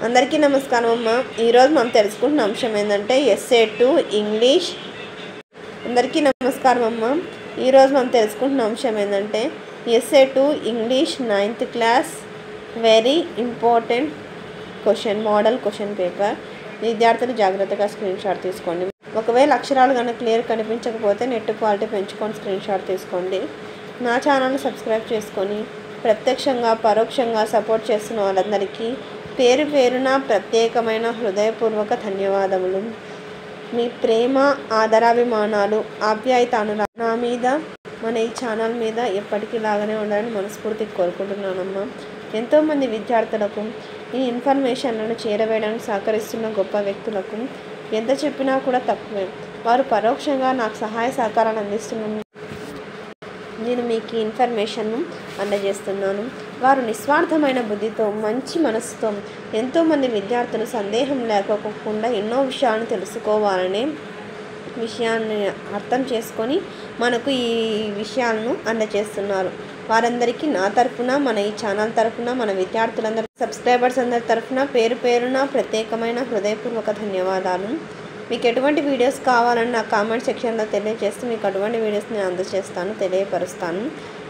అందరికీ నమస్కారం అమ్మ. ఈరోజు మనం తెలుసుకుంటున్న అంశం ఏంటంటే ఎస్ఏ 2 ఇంగ్లీష్. అందరికీ నమస్కారం అమ్మ. ఈరోజు మనం తెలుసుకుంటున్న అంశం ఏంటంటే SA 2 English 9th class very important question, model question paper. విద్యార్థులు జాగ్రత్తగా స్క్రీన్ షాట్ తీసుకోండి. ఒకవేళ అక్షరాలు కనుక క్లియర్ కనిపించకపోతే నెట్ క్వాలిటీ పెంచుకొని స్క్రీన్ షాట్ తీసుకోండి. నా ఛానల్ని సబ్స్క్రైబ్ చేసుకొని ప్రత్యక్షంగా పరోక్షంగా సపోర్ట్ చేస్తున్న వాళ్ళందరికీ పేరు పేరున ప్రత్యేకమైన హృదయపూర్వక ధన్యవాదములు. మీ ప్రేమ, ఆదరాభిమానాలు, ఆప్యాయత, నా మీద, మన ఈ ఛానల్ మీద ఎప్పటికీ లాగానే ఉండాలని మనస్ఫూర్తిగా కోరుకుంటున్నానమ్మా. ఎంతోమంది విద్యార్థులకు ఈ ఇన్ఫర్మేషన్లను చేరవేయడానికి సహకరిస్తున్న గొప్ప వ్యక్తులకు ఎంత చెప్పినా కూడా తక్కువే. వారు పరోక్షంగా నాకు సహాయ సహకారాలు అందిస్తున్నారు. నేను మీకు ఈ ఇన్ఫర్మేషన్ను అందజేస్తున్నాను. వారు నిస్వార్థమైన బుద్ధితో, మంచి మనసుతో ఎంతోమంది విద్యార్థులు సందేహం లేకోకుండా ఎన్నో విషయాలను తెలుసుకోవాలనే విషయాన్ని అర్థం చేసుకొని మనకు ఈ విషయాలను అందజేస్తున్నారు. వారందరికీ నా తరఫున, మన ఈ ఛానల్ తరఫున, మన విద్యార్థులందరూ సబ్స్క్రైబర్స్ అందరి తరఫున పేరు పేరున ప్రత్యేకమైన హృదయపూర్వక ధన్యవాదాలు. మీకు ఎటువంటి వీడియోస్ కావాలని నా కామెంట్ సెక్షన్లో తెలియజేస్తే మీకు అటువంటి వీడియోస్ నేను అందజేస్తాను, తెలియపరుస్తాను.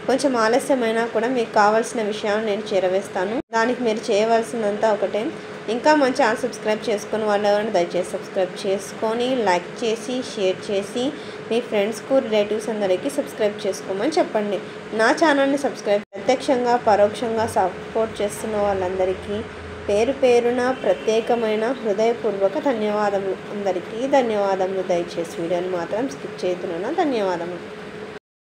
కొంచెం ఆలస్యమైనా కూడా మీకు కావాల్సిన విషయాన్ని నేను చేరవేస్తాను. దానికి మీరు చేయవలసినంతా ఒకటే, ఇంకా మన ఛానల్ సబ్స్క్రైబ్ చేసుకుని వాళ్ళు దయచేసి సబ్స్క్రైబ్ చేసుకొని లైక్ చేసి షేర్ చేసి మీ ఫ్రెండ్స్కు, రిలేటివ్స్ అందరికీ సబ్స్క్రైబ్ చేసుకోమని చెప్పండి. నా ఛానల్ని ప్రత్యక్షంగా పరోక్షంగా సపోర్ట్ చేస్తున్న వాళ్ళందరికీ పేరు పేరున ప్రత్యేకమైన హృదయపూర్వక ధన్యవాదములు. అందరికీ ధన్యవాదములు. దయచేసి వీడియోని మాత్రం స్కిప్ చేయతున్నాను. ధన్యవాదములు.